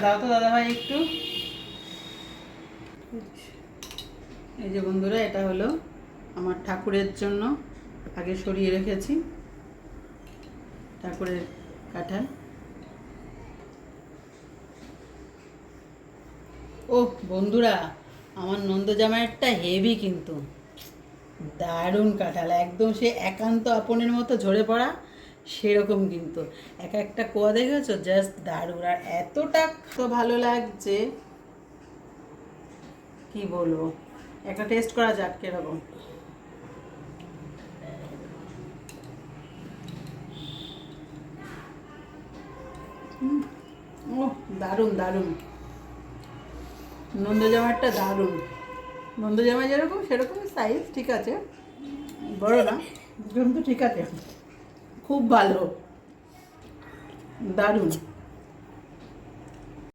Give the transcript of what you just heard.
দাও তো দাদা ভাই একটু। এই যে বন্ধুরা, এটা হলো আমার ঠাকুরের জন্য আগে সরিয়ে রেখেছি ঠাকুরের কাঁঠাল। ও বন্ধুরা, আমার নন্দ জামাইয়েরটা হেভি কিন্তু দারুণ কাঁঠাল, একদম সে একান্ত আপনের মতো ঝরে পড়া সেরকম কিন্তু। এক একটা কোয়া দেখেছো, জাস্ট দারুণ। আর এতটা তো ভালো লাগছে কি বলবো। একটা টেস্ট করা যাক কিরকম। ও দারুণ দারুণ, নন্দজামাইটা দারুণ। নন্দজামাই যেরকম সেরকম সাইজ, ঠিক আছে, বড় না কিন্তু ঠিক আছে, খুব ভালো, দারুণ।